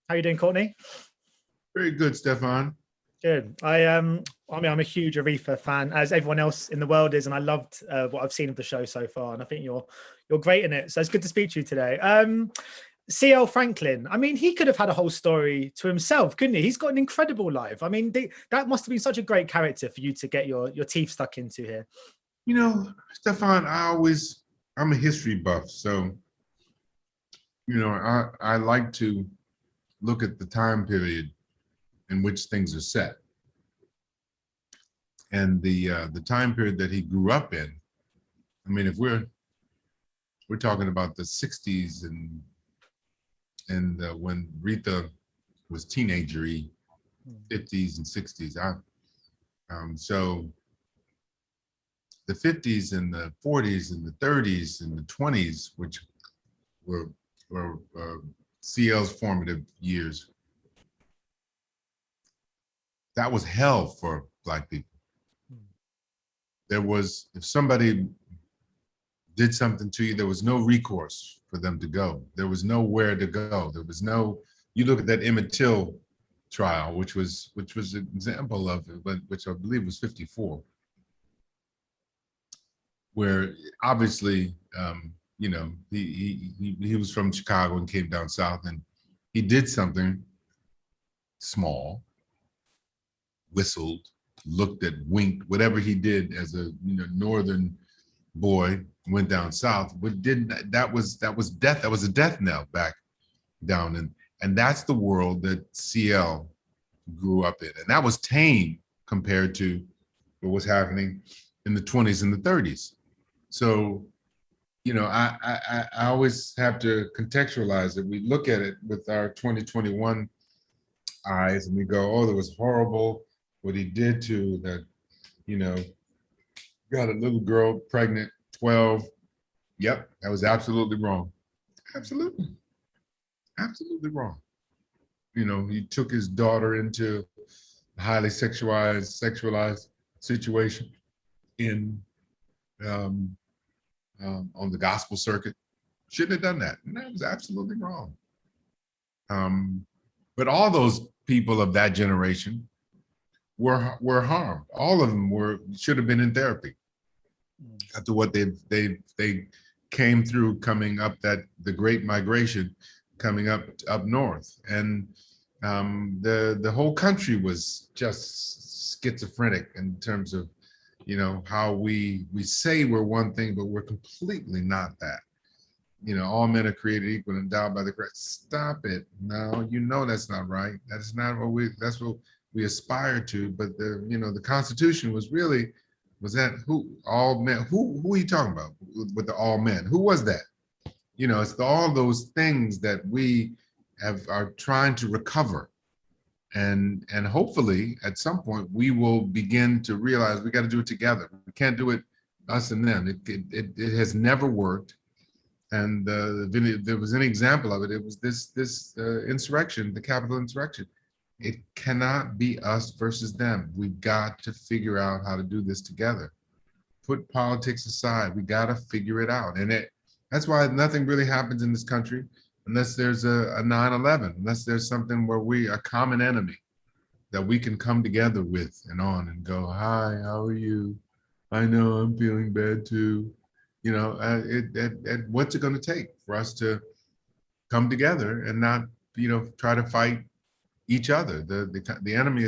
How you doing, Courtney? Very good, Stefan. Good. I'm a huge Aretha fan, as everyone else in the world is, and I loved what I've seen of the show so far, and I think you're great in it. So it's good to speak to you today. C.L. Franklin. I mean, he could have had a whole story to himself, couldn't he? He's got an incredible life. I mean, that must have been such a great character for you to get your teeth stuck into here. You know, Stefan, I'm a history buff, so I like to look at the time period in which things are set, and the time period that he grew up in. I mean, if we're talking about the '60s and when Aretha was teenagery, '50s and '60s. So the '50s and the '40s and the '30s and the '20s, which were CL's formative years, that was hell for Black people. There was, if somebody did something to you, there was no recourse for them to go. There was nowhere to go. There was no, you look at that Emmett Till trial, which was an example of it, but which I believe was '54, where obviously, he was from Chicago and came down south, and he did something small, whistled, looked at, winked, whatever he did as a northern boy, went down south, but that was death. That was a death knell back down, and that's the world that CL grew up in, and that was tame compared to what was happening in the '20s and the '30s. So, I always have to contextualize it. We look at it with our 2021 eyes, and we go, "Oh, that was horrible what he did to that." Got a little girl pregnant, 12. Yep, that was absolutely wrong. Absolutely wrong. He took his daughter into a highly sexualized situation in on the gospel circuit. Shouldn't have done that. And that was absolutely wrong. But all those people of that generation were harmed. All of them should have been in therapy after what they came through, coming up the Great Migration, coming up north, and the whole country was just schizophrenic in terms of how we say we're one thing, but we're completely not that. All men are created equal and endowed by the Christ. Stop it. No, that's not right. That's not that's what we aspire to. But the Constitution was that who all men? Who are you talking about with the all men? Who was that? It's all those things that we are trying to recover, and hopefully at some point we will begin to realize we got to do it together. We can't do it us and them. It has never worked. And there was an example of it. It was this insurrection, the Capitol insurrection. It cannot be us versus them. We've got to figure out how to do this together. Put politics aside. We got to figure it out. And that's why nothing really happens in this country unless there's a 9/11, unless there's something where a common enemy that we can come together with and go, "Hi, how are you? I know I'm feeling bad too." What's it going to take for us to come together and not, try to fight each other? The enemy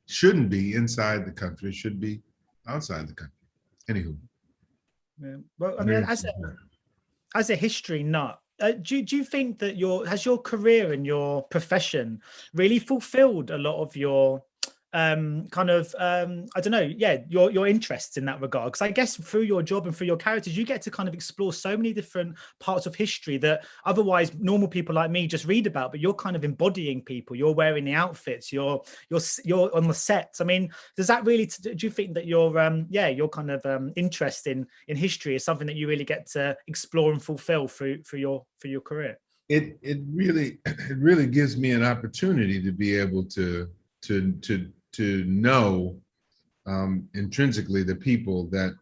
shouldn't be inside the country, should be outside the country. Anywho. Yeah. Well, I mean, as a history nut, do you think that has your career and your profession really fulfilled a lot of your I don't know, your interests in that regard? Because I guess through your job and through your characters, you get to kind of explore so many different parts of history that otherwise normal people like me just read about, but you're kind of embodying people. You're wearing the outfits, you're on the sets. I mean, does that really, do you think that your kind of interest in history is something that you really get to explore and fulfill through your career? It really gives me an opportunity to be able to know intrinsically the people that,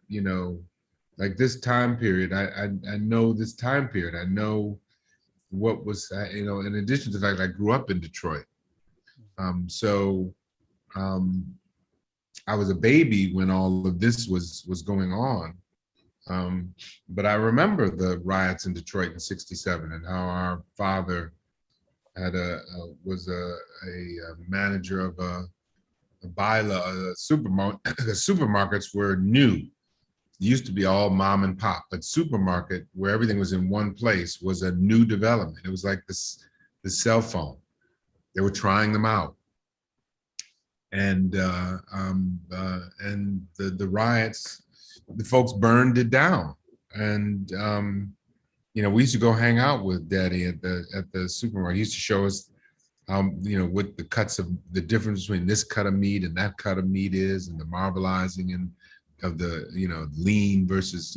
like this time period. I know this time period. I know what was, in addition to the fact I grew up in Detroit. So I was a baby when all of this was going on. But I remember the riots in Detroit in '67 and how our father had was a manager of a supermarket. The supermarkets were new. It used to be all mom and pop, but supermarket where everything was in one place was a new development. It was like the cell phone. They were trying them out. And the riots, the folks burned it down. And we used to go hang out with Daddy at the supermarket. He used to show us how, what the cuts of the difference between this cut of meat and that cut of meat is, and the marbleizing and of the, lean versus,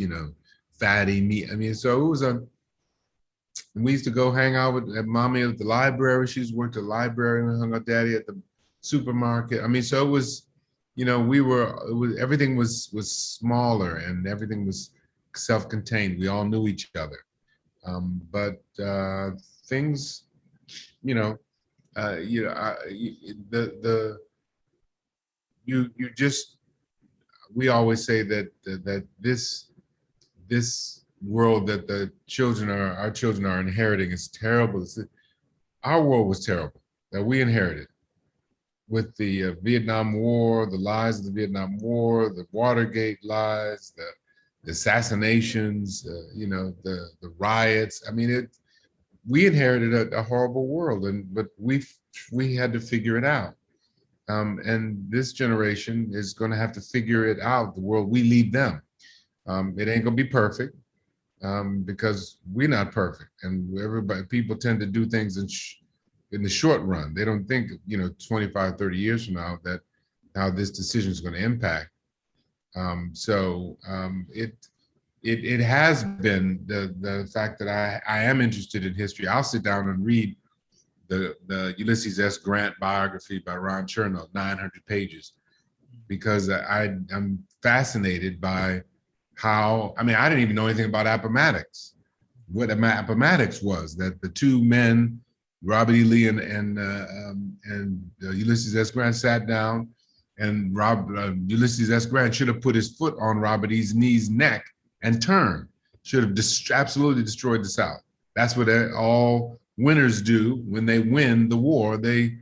fatty meat. I mean, so it was we used to go hang out with Mommy at the library. She used to work at the library, and we hung out Daddy at the supermarket. I mean, so it was, everything was smaller and everything was self-contained. We all knew each other. But things, we always say that this world that our children are inheriting is terrible. Our world was terrible that we inherited with the Vietnam War, the lies of the Vietnam War, the Watergate lies, the assassinations, the riots. I mean, we inherited a horrible world, but we had to figure it out. And this generation is going to have to figure it out, the world we leave them. It ain't going to be perfect because we're not perfect. And people tend to do things in the short run. They don't think, 25, 30 years from now that how this decision is going to impact. It has been the fact that I am interested in history. I'll sit down and read the Ulysses S. Grant biography by Ron Chernow, 900 pages, because I'm fascinated by how, I didn't even know anything about Appomattox. What Appomattox was, that the two men, Robert E. Lee and Ulysses S. Grant, sat down, and Ulysses S. Grant should have put his foot on Robert E. Lee's neck and turned. Should have absolutely destroyed the South. That's what all winners do when they win the war. They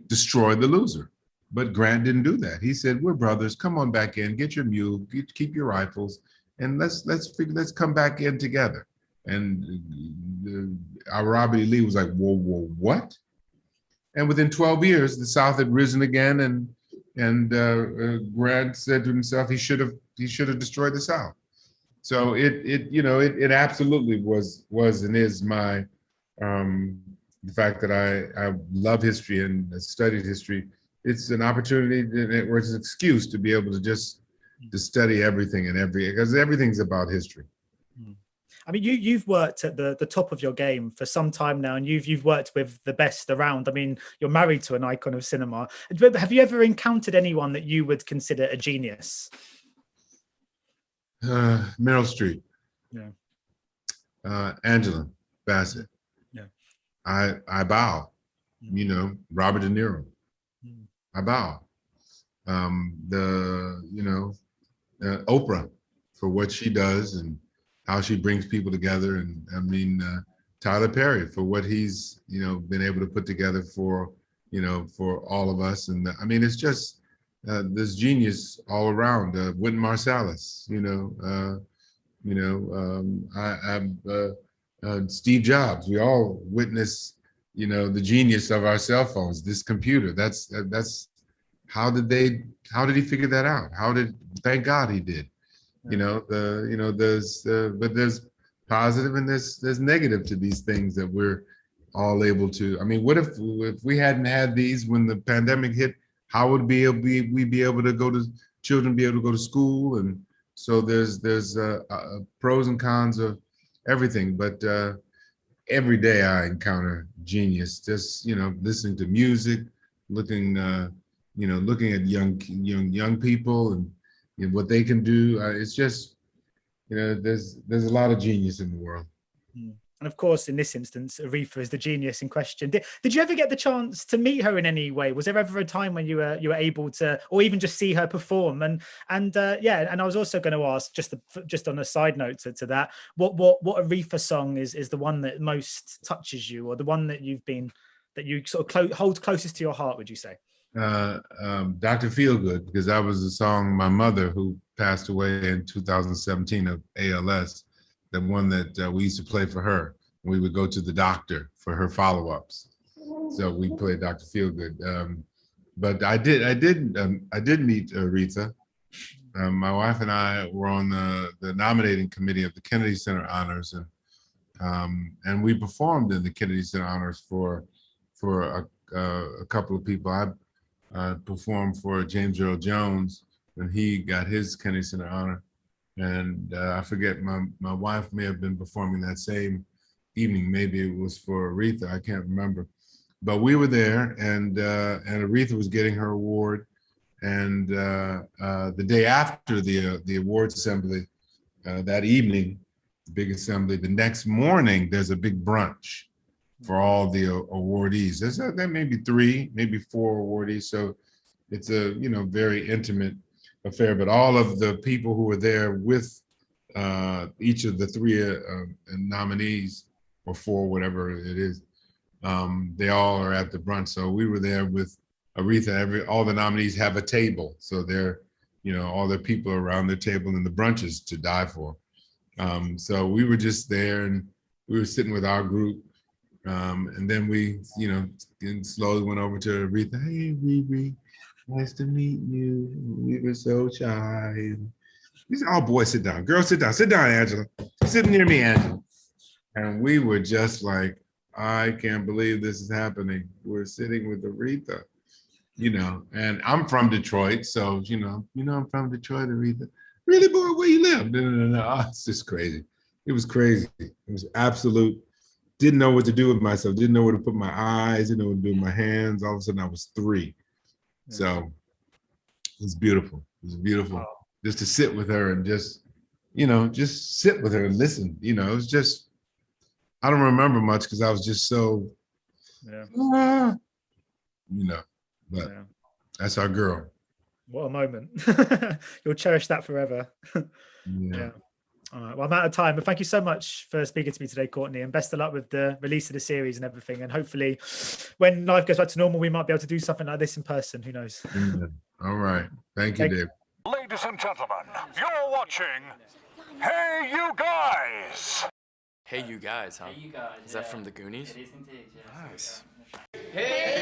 destroy the loser. But Grant didn't do that. He said, "We're brothers. Come on back in. Get your mule. Keep your rifles, and let's come back in together." And our Robert E. Lee was like, "Whoa, what?" And within 12 years, the South had risen again, and Grant said to himself, he should have destroyed the South. So it absolutely was and is my the fact that I love history and studied history. It's an opportunity, or it's an excuse to be able to study everything because everything's about history. I mean, you've worked at the top of your game for some time now, and you've worked with the best around. I mean, you're married to an icon of cinema. Have you ever encountered anyone that you would consider a genius? Meryl Streep. Yeah. Angela Bassett. Yeah. I bow. Robert De Niro. I bow. Oprah for what she does and how she brings people together, and Tyler Perry for what he's been able to put together for all of us, and it's just there's genius all around. Wynton Marsalis, Steve Jobs. We all witness the genius of our cell phones, this computer. That's how did he figure that out? Thank God he did. But there's positive and there's negative to these things that we're all able to. What if we hadn't had these when the pandemic hit? How would we be able to children be able to go to school? And so there's pros and cons of everything. But every day I encounter genius. Just listening to music, looking at young people and what they can do. It's just there's a lot of genius in the world. And of course, in this instance, Aretha is the genius in question. Did you ever get the chance to meet her in any way? Was there ever a time when you were able to, or even just see her perform? And I was also going to ask, just on a side note to that, what Aretha song is the one that most touches you, or the one that you sort of hold closest to your heart? Would you say? Dr. Feelgood, because that was the song my mother, who passed away in 2017 of ALS, the one that we used to play for her. We would go to the doctor for her follow-ups. So we played Dr. Feelgood. But I did meet Aretha. My wife and I were on the nominating committee of the Kennedy Center Honors, and we performed in the Kennedy Center Honors for a couple of people. I performed for James Earl Jones when he got his Kennedy Center Honor. And I forget, my wife may have been performing that same evening. Maybe it was for Aretha, I can't remember. But we were there, and Aretha was getting her award. And the day after the awards assembly, that evening, the big assembly, the next morning, there's a big brunch for all the awardees. There may be 3, maybe 4 awardees. So it's a very intimate affair. But all of the people who were there with each of the 3 nominees, or 4, whatever it is, they all are at the brunch. So we were there with Aretha. All the nominees have a table, so they're all their people around the table, and the brunch is to die for. So we were just there, and we were sitting with our group. And then we, slowly went over to Aretha. Hey, Riri, nice to meet you. We were so shy. We said, oh, boy, sit down. Girl, sit down. Sit down, Angela. Sit near me, Angela. And we were just like, I can't believe this is happening. We're sitting with Aretha, and I'm from Detroit. So, I'm from Detroit, Aretha. Really, boy, where you live? No. It's just crazy. It was crazy. It was absolute. Didn't know what to do with myself, didn't know where to put my eyes, didn't know what to do with my hands. All of a sudden I was 3. Yeah. So it was beautiful. It was beautiful. Wow. Just to sit with her and just sit with her and listen. It was just, I don't remember much because I was just so, but that's our girl. What a moment. You'll cherish that forever. Yeah. All right, well, I'm out of time, but thank you so much for speaking to me today, Courtney, and best of luck with the release of the series and everything. And hopefully when life goes back to normal, we might be able to do something like this in person. Who knows? Yeah. All right. Thank you, Dave. Ladies and gentlemen, you're watching Hey You Guys. Hey You Guys, huh? Hey You Guys. Is that from the Goonies? It is indeed, yes. Nice. Hey